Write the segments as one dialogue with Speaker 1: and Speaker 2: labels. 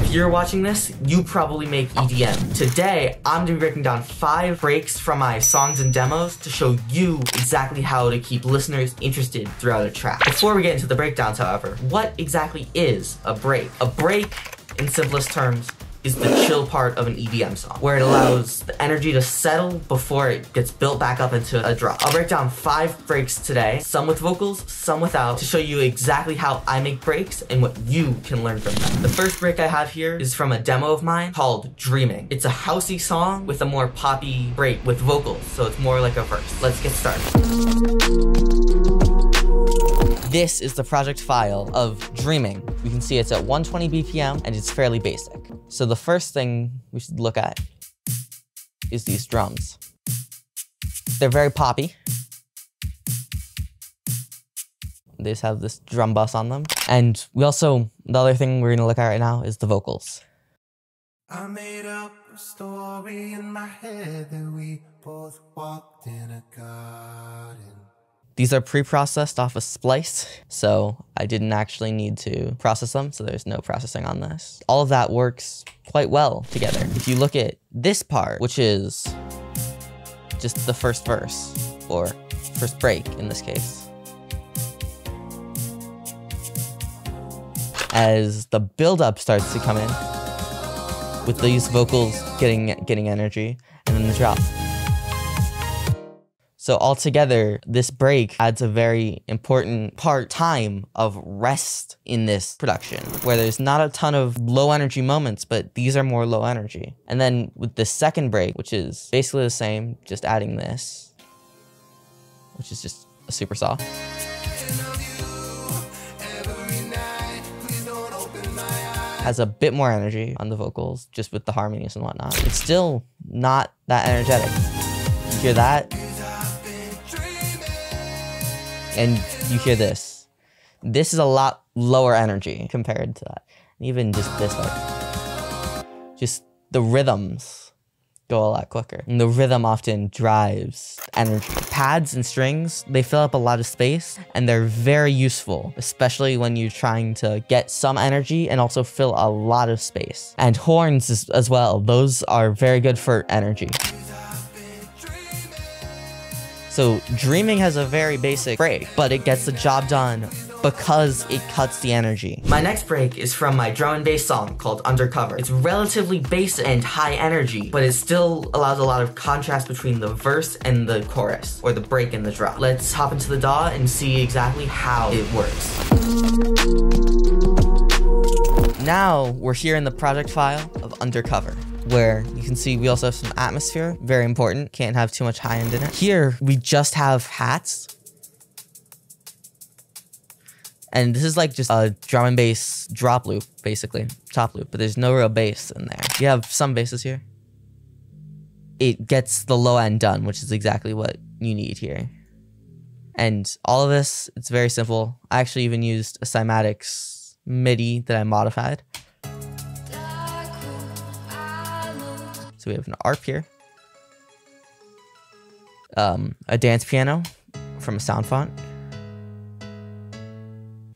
Speaker 1: if you're watching this, you probably make EDM. Today, I'm gonna be breaking down 5 breaks from my songs and demos to show you exactly how to keep listeners interested throughout a track. Before we get into the breakdowns, however, what exactly is a break? A break, in simplest terms, is the chill part of an EDM song, where it allows the energy to settle before it gets built back up into a drop. I'll break down 5 breaks today, some with vocals, some without, to show you exactly how I make breaks and what you can learn from them. The first break I have here is from a demo of mine called Dreaming. It's a housey song with a more poppy break with vocals, so it's more like a verse. Let's get started. This is the project file of Dreaming. You can see it's at 120 BPM and it's fairly basic. So the first thing we should look at is these drums. They're very poppy. They just have this drum bus on them. And we also, the other thing we're gonna look at right now is the vocals. I made up a story in my head that we both walked in a garden. These are pre-processed off a splice, so I didn't actually need to process them, so there's no processing on this. All of that works quite well together. If you look at this part, which is just the first verse, or first break in this case, as the build-up starts to come in, with these vocals getting energy, and then the drop. So altogether, this break adds a very important time of rest in this production, where there's not a ton of low energy moments, but these are more low energy. And then with the second break, which is basically the same, just adding this, which is just a super soft. Has a bit more energy on the vocals, just with the harmonies and whatnot. It's still not that energetic. You hear that? And you hear this. This is a lot lower energy compared to that. Even just this, like, just the rhythms go a lot quicker. And the rhythm often drives energy. Pads and strings, they fill up a lot of space and they're very useful, especially when you're trying to get some energy and also fill a lot of space. And horns as well, those are very good for energy. So Dreaming has a very basic break, but it gets the job done because it cuts the energy. My next break is from my drum and bass song called Undercover. It's relatively bass and high energy, but it still allows a lot of contrast between the verse and the chorus, or the break and the drop. Let's hop into the DAW and see exactly how it works. Now we're here in the project file of Undercover, where you can see we also have some atmosphere, very important, can't have too much high end in it. Here, we just have hats. And this is like just a drum and bass drop loop, basically, top loop, but there's no real bass in there. You have some basses here. It gets the low end done, which is exactly what you need here. And all of this, it's very simple. I actually even used a Cymatics MIDI that I modified. So we have an ARP here, a dance piano from a sound font,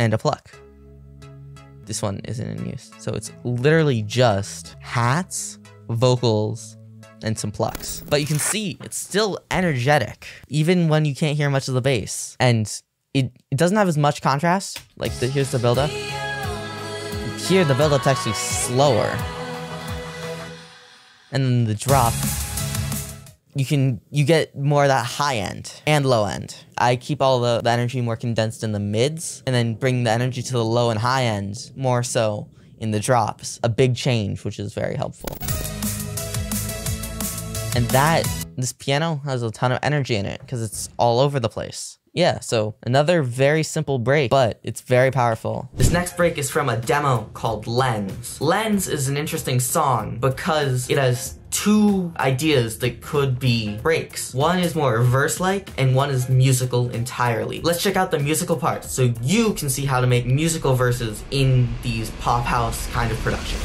Speaker 1: and a pluck. This one isn't in use. So it's literally just hats, vocals, and some plucks. But you can see it's still energetic, even when you can't hear much of the bass. And it doesn't have as much contrast. Like here's the buildup. Here the buildup's actually slower. And then the drop, you get more of that high end and low end. I keep all the energy more condensed in the mids and then bring the energy to the low and high end more so in the drops. A big change, which is very helpful. And this piano has a ton of energy in it because it's all over the place. Yeah, so another very simple break, but it's very powerful. This next break is from a demo called Lens. Lens is an interesting song because it has 2 ideas that could be breaks. One is more verse-like and one is musical entirely. Let's check out the musical part so you can see how to make musical verses in these pop house kind of productions.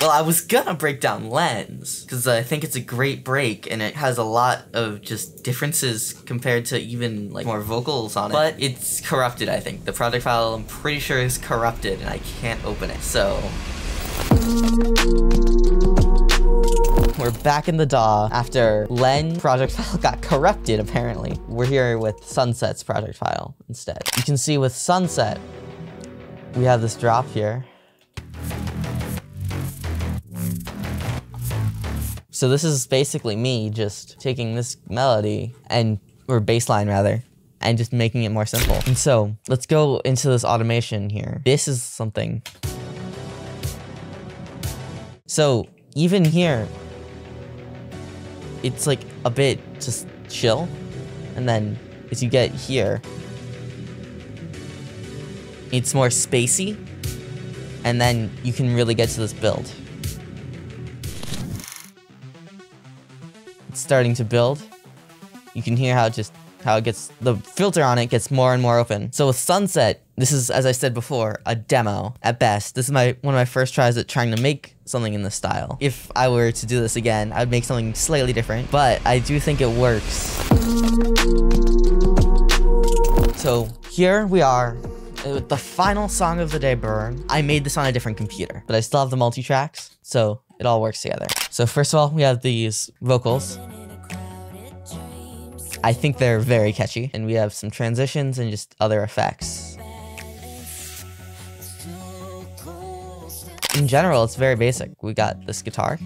Speaker 1: Well, I was gonna break down Lens, because I think it's a great break, and it has a lot of just differences compared to even, like, more vocals on it. But it's corrupted, I think. The project file, I'm pretty sure, is corrupted, and I can't open it, so... We're back in the DAW after Len project file got corrupted, apparently. We're here with Sunset's project file instead. You can see with Sunset, we have this drop here. So this is basically me just taking this melody, or bass line rather, and just making it more simple. And so, let's go into this automation here. This is something. So, even here, it's like a bit just chill. And then, as you get here, it's more spacey. And then you can really get to this build. It's starting to build. You can hear how it gets, the filter on it gets more and more open. So with Sunset, this is, as I said before, a demo at best. This is one of my first tries at trying to make something in this style. If I were to do this again, I'd make something slightly different, but I do think it works. So here we are with the final song of the day, Burn. I made this on a different computer, but I still have the multi-tracks, so it all works together. So first of all, we have these vocals. I think they're very catchy, and we have some transitions and just other effects. In general, it's very basic. We got this guitar.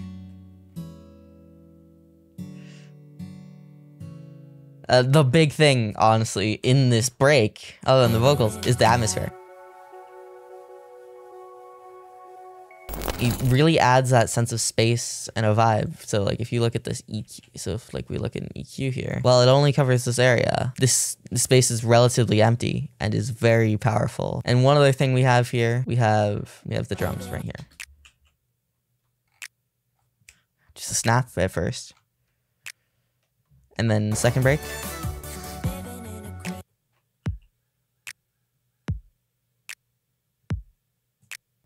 Speaker 1: The big thing, honestly, in this break, other than the vocals, is the atmosphere. It really adds that sense of space and a vibe. So like if you look at this EQ, so if like we look at an EQ here, well, it only covers this area. This space is relatively empty and is very powerful. And one other thing we have here, we have the drums right here. Just a snap at first. And then second break.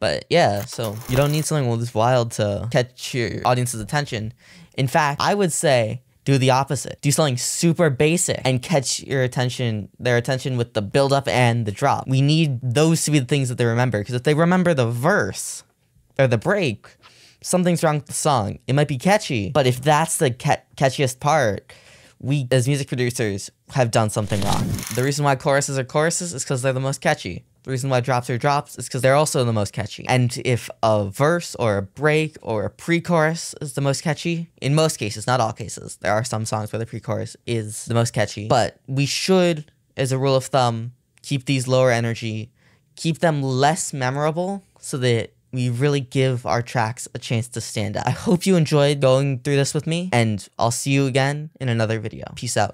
Speaker 1: But yeah, so you don't need something this wild to catch your audience's attention. In fact, I would say do the opposite. Do something super basic and catch their attention with the build up and the drop. We need those to be the things that they remember, because if they remember the verse or the break, something's wrong with the song. It might be catchy, but if that's the catchiest part, we as music producers have done something wrong. The reason why choruses are choruses is because they're the most catchy. The reason why drops are drops is because they're also the most catchy. And if a verse or a break or a pre-chorus is the most catchy, in most cases, not all cases, there are some songs where the pre-chorus is the most catchy, but we should, as a rule of thumb, keep these lower energy, keep them less memorable so that we really give our tracks a chance to stand out. I hope you enjoyed going through this with me, and I'll see you again in another video. Peace out.